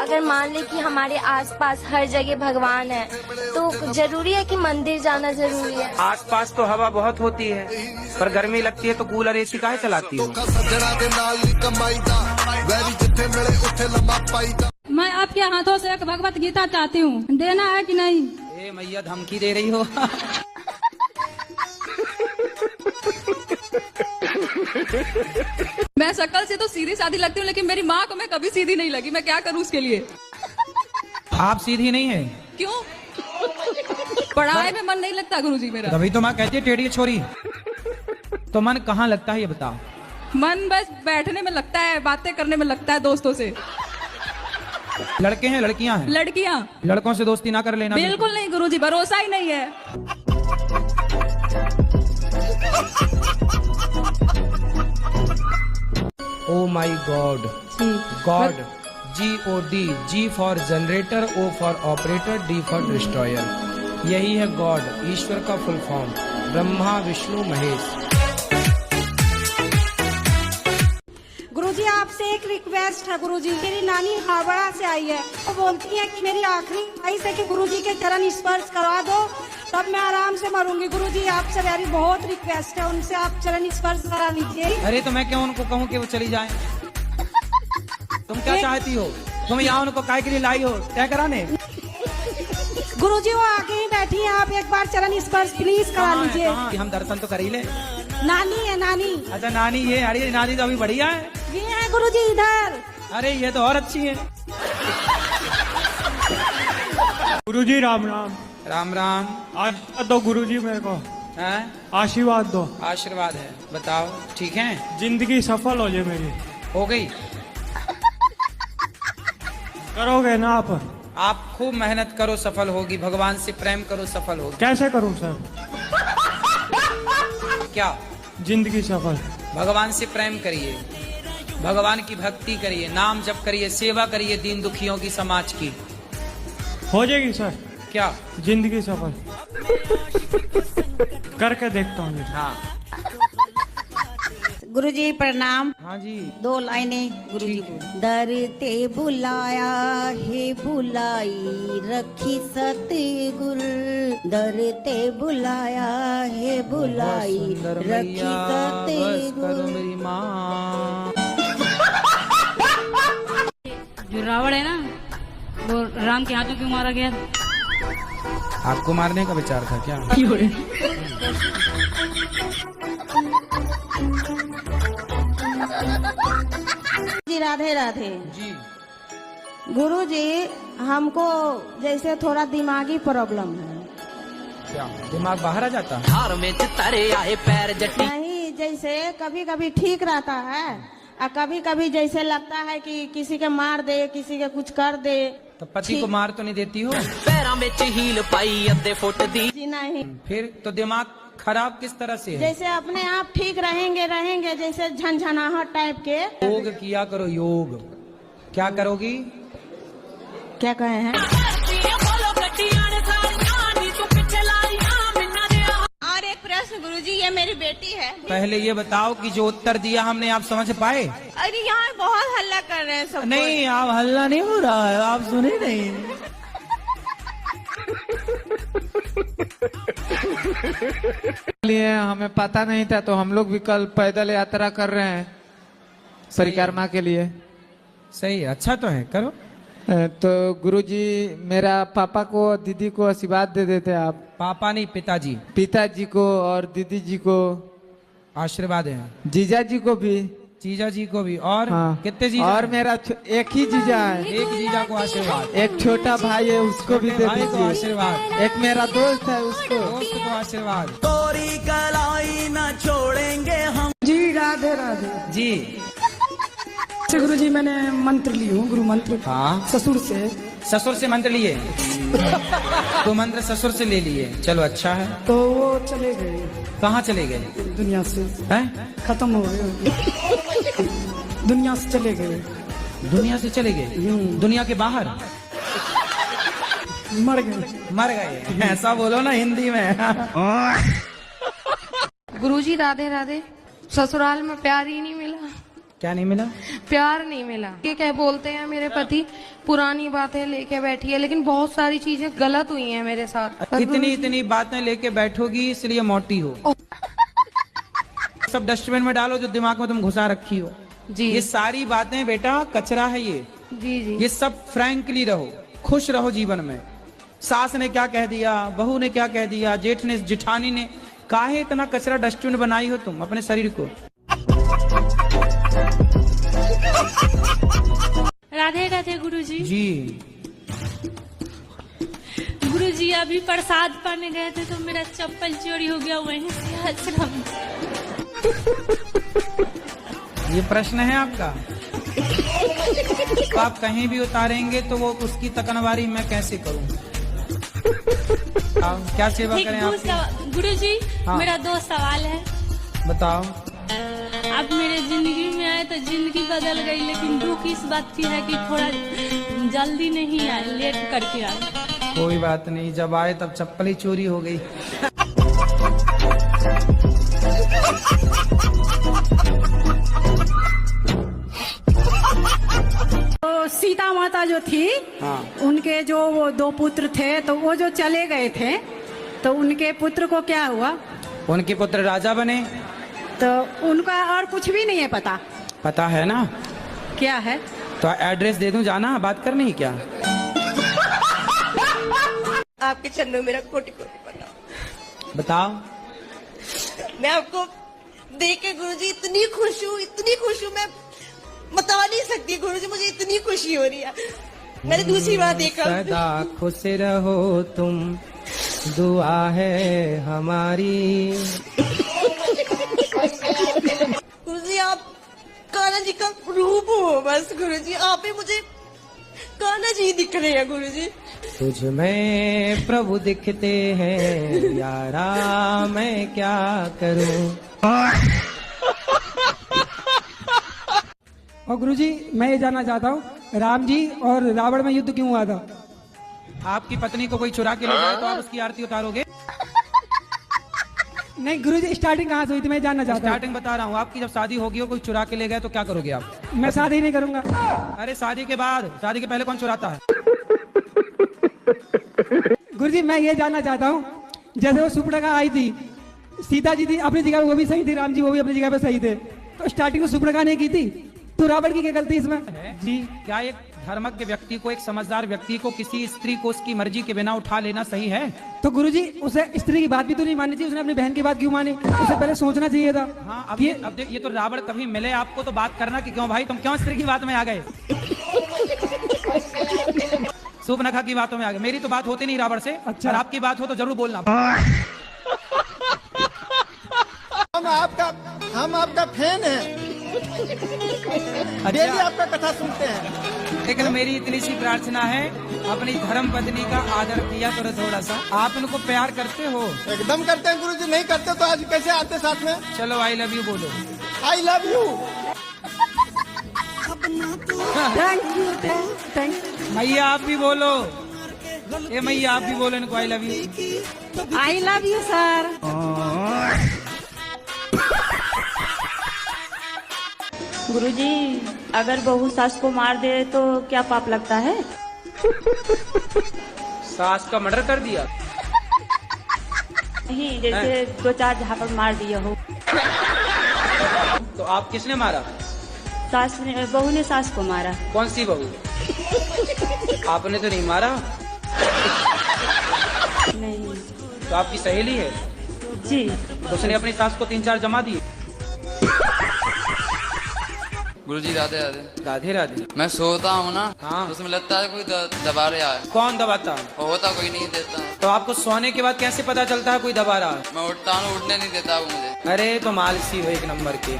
अगर मान ले कि हमारे आसपास हर जगह भगवान है तो जरूरी है कि मंदिर जाना जरूरी है। आसपास तो हवा बहुत होती है, पर गर्मी लगती है तो कूलर एसी काहे चलाती हो? मैं आपके हाथों से एक भगवत गीता चाहती हूँ, देना है कि नहीं? ए मैया धमकी दे रही हो? मैं शक्ल से तो सीधी सादी लगती हूँ, लेकिन मेरी माँ को मैं कभी सीधी नहीं लगी। मैं क्या करूँ उसके लिए? आप सीधी नहीं है। क्यों? पढ़ाई में मन नहीं लगता गुरुजी मेरा। तभी तो माँ कहती है टेढ़ी छोरी। तो मन कहाँ लगता है ये बताओ? मन बस बैठने में लगता है, बातें करने में लगता है दोस्तों से। लड़के हैं लड़कियां हैं? लड़कियां। लड़कों से दोस्ती ना कर लेना। बिल्कुल नहीं गुरुजी, भरोसा ही नहीं है। Oh my God, God, GOD, G for generator, O for operator, D for destroyer. यही है गॉड, ईश्वर का फुल फॉर्म। ब्रह्मा विष्णु महेश। गुरुजी आपसे एक रिक्वेस्ट है गुरुजी। मेरी नानी हावड़ा से आई है, वो बोलती है कि मेरी आखिरी ख्वाहिश है कि गुरुजी के चरण स्पर्श करवा दो, तब मैं आराम से मरूंगी। गुरुजी आपसे मेरी बहुत रिक्वेस्ट है, उनसे आप चरण स्पर्श करा लीजिए। अरे तो मैं क्यों उनको कहूँ कि वो चली जाए? तुम क्या चाहती हो? तुम यहाँ उनको काय के लिए लाई हो? तय कराने? गुरुजी वो आगे ही बैठी है, आप एक बार चरण स्पर्श प्लीज करा लीजिए। हम दर्शन तो कर ही ले। नानी है नानी। अच्छा नानी ये, अरे नानी तो अभी बढ़िया है। ये है गुरुजी इधर। अरे ये तो और अच्छी है। गुरुजी राम राम। राम राम। आशीर्वाद दो गुरुजी मेरे को। हैं? आशीर्वाद दो। आशीर्वाद है, बताओ ठीक है? जिंदगी सफल हो जाए मेरी। हो गई? करोगे ना आप? आप खूब मेहनत करो, सफल होगी। भगवान से प्रेम करो, सफल होगी। कैसे करूं सर? क्या? जिंदगी सफल। भगवान से प्रेम करिए, भगवान की भक्ति करिए, नाम जप करिए, सेवा करिए दीन दुखियों की, समाज की। हो जाएगी सर। क्या? जिंदगी सफल। करके देखता हूँ। हाँ गुरुजी प्रणाम। हाँ जी। 2 लाइनें गुरुजी को। दर ते बुलाया है बुलाई रखी सतगुर, दर ते बुलाया है बुलाई रखी सतगुर। मेरी माँ। जो रावण है ना, वो राम के हाथों क्यों मारा गया? आपको मारने का विचार था क्या? जी राधे राधे। जी। गुरुजी हमको जैसे थोड़ा दिमागी प्रॉब्लम है। क्या दिमाग बाहर आ जाता? नहीं, जैसे कभी कभी ठीक रहता है और कभी कभी जैसे लगता है कि किसी के मार दे, किसी के कुछ कर दे। तो पति को मार तो नहीं देती हो? जी नहीं। फिर तो दिमाग खराब किस तरह से है? जैसे अपने आप ठीक रहेंगे जैसे झनझनाहट टाइप के। योग किया करो, योग। क्या करोगी? क्या कहे हैं? और एक प्रश्न गुरुजी, ये मेरी बेटी है। पहले ये बताओ कि जो उत्तर दिया हमने आप समझ पाए? अरे यहाँ बहुत हल्ला कर रहे हैं सब। नहीं, आप हल्ला नहीं हो रहा है, आप सुने नहीं। लिए हमें पता नहीं था, तो हम लोग भी कल पैदल यात्रा कर रहे हैं परिक्रमा के लिए। सही है, अच्छा तो है, करो। तो गुरुजी मेरा पापा को दीदी को आशीर्वाद दे देते आप। पापा नहीं, पिताजी। पिताजी को और दीदी जी को आशीर्वाद है। जीजा जी को भी। जीजा जी को भी। और हाँ। कितने जीजा? और मेरा एक ही जीजा है। एक जीजा को आशीर्वाद। एक छोटा भाई है, उसको भी दे भाई को दीजिए। आशीर्वाद। एक मेरा दोस्त है, उसको। दोस्त को आशीर्वाद। तोरी कलाई न छोड़ेंगे हम। जी राधे राधे। जी। गुरु जी मैंने मंत्र ली हूँ, गुरु मंत्र। हाँ। ससुर से। ससुर से मंत्र लिए? तो मंत्र ससुर से ले लिए, चलो अच्छा है। तो वो चले गए। कहाँ चले गए? दुनिया से। हैं? खत्म हो गए। दुनिया से चले गए। दुनिया से चले गए? दुनिया के बाहर? मर गए। मर गए, ऐसा बोलो ना हिंदी में। गुरुजी राधे राधे। ससुराल में प्यार ही नहीं मिला। क्या नहीं मिला? प्यार नहीं मिला। ये क्या बोलते हैं मेरे पति, पुरानी बातें लेके बैठी है, लेकिन बहुत सारी चीजें गलत हुई हैं मेरे साथ। इतनी बातें लेके बैठोगी इसलिए मोटी हो। सब डस्टबिन में डालो जो दिमाग में तुम घुसा रखी हो। जी ये सारी बातें बेटा कचरा है ये। जी जी। ये सब फ्रैंकली रहो, खुश रहो जीवन में। सास ने क्या कह दिया, बहू ने क्या कह दिया, जेठ ने, जिठानी ने, काहे इतना कचरा डस्टबिन बनाई हो तुम अपने शरीर को। राधे राधे गुरुजी। जी गुरुजी अभी प्रसाद पाने गए थे तो मेरा चप्पल चोरी हो गया वहीं से आश्रम। ये प्रश्न है आपका? तो आप कहीं भी उतारेंगे तो वो उसकी तकनवारी मैं कैसे करूं? क्या सेवा करें आपकी? गुरुजी हाँ। मेरा 2 सवाल है। बताओ। आप मेरे जिंदगी में आए तो जिंदगी बदल गई, लेकिन दुख इस बात की है कि थोड़ा जल्दी नहीं आए, लेट करके आए। कोई बात नहीं, जब आए तब चप्पल ही चोरी हो गई। तो सीता माता जो थी, हाँ। उनके जो वो 2 पुत्र थे, तो वो जो चले गए थे तो उनके पुत्र को क्या हुआ? उनके पुत्र राजा बने। तो उनका और कुछ भी नहीं है पता? पता है ना? क्या है? तो एड्रेस दे दूं, जाना बात करनी है क्या? आपके चरणों में मेरा कोटि कोटि प्रणाम। बताओ। मैं आपको देख के गुरुजी इतनी खुश हूँ, मैं बता नहीं सकती गुरुजी, मुझे इतनी खुशी हो रही है। मैंने दूसरी बार देखा। सदा खुश रहो तुम, दुआ है हमारी। गुरुजी आप कान्हा जी का रूप हो बस। गुरुजी आप ही मुझे कान्हा जी दिख रहे हैं गुरुजी। तुझ में प्रभु दिखते हैं यारा, मैं क्या करूं। और गुरुजी मैं ये जानना चाहता हूँ, राम जी और रावण में युद्ध क्यों हुआ था? आपकी पत्नी को कोई चुरा के ले जाए तो आप उसकी आरती उतारोगे? नहीं गुरुजी, स्टार्टिंग कहाँ से हुई थी मैं जानना चाहता हूँ। स्टार्टिंग बता रहा हूँ। आपकी जब शादी होगी और कोई चुरा के ले गए तो क्या करोगे आप? मैं शादी नहीं करूंगा। अरे शादी के बाद, शादी के पहले कौन चुराता है? गुरुजी मैं ये जानना चाहता हूँ, जैसे वो सुपर्णखा आई थी, सीता जी थी अपनी जगह, वो भी सही थी, राम जी वो भी अपनी जगह पे सही थे, तो स्टार्टिंग में सुपर्णखा ने की थी, तो रावण की क्या गलती इसमें? जी क्या एक धर्मज्ञ व्यक्ति को, एक समझदार व्यक्ति को किसी स्त्री को उसकी मर्जी के बिना उठा लेना सही है? तो गुरुजी उसे स्त्री की बात भी तो नहीं माननी चाहिए, उसने अपनी बहन की बात क्यों मानी? उसे पहले सोचना चाहिए था। हाँ अब ये तो रावण कभी मिले आपको तो बात करना कि क्यों भाई तुम क्यों स्त्री की बात में आ गए? सुपर्णखा की बातों में आ गए। मेरी तो बात होती नहीं रावण से। अच्छा। और आपकी बात हो तो जरूर बोलना। हम आपका फैन हैं। डेली आपका कथा सुनते हैं। लेकिन मेरी इतनी सी प्रार्थना है, अपनी धर्म पत्नी का आदर किया करो थोड़ा सा। आप उनको प्यार करते हो? एकदम करते हैं गुरुजी, नहीं करते तो आज कैसे आते साथ में? चलो आई लव यू बोलो। आई लव यू। Thank you. मैया आप भी बोलो। ये मैया आप भी बोलो इनको I love you. I love you sir. Guruji अगर बहू सास को मार दे तो क्या पाप लगता है? सास का मर्डर कर दिया? नहीं, जैसे 2-4 झापड़ मार दिया हो। तो आप किसने मारा? सास ने, बहू ने सास को मारा। कौन सी बहू? आपने तो नहीं मारा? नहीं। तो आपकी सहेली है? जी। तो उसने अपनी सास को 3-4 जमा दिए? गुरुजी राधे राधे। राधे राधे। मैं सोता हूँ ना, हाँ। तो उसमें लगता है कोई दबा रहा है। कौन दबाता है? होता कोई नहीं देता। तो आपको सोने के बाद कैसे पता चलता है कोई दबा रहा है? मैं उठता हूँ, उठने नहीं देता वो मुझे। अरे तो मालसी हो एक नंबर के।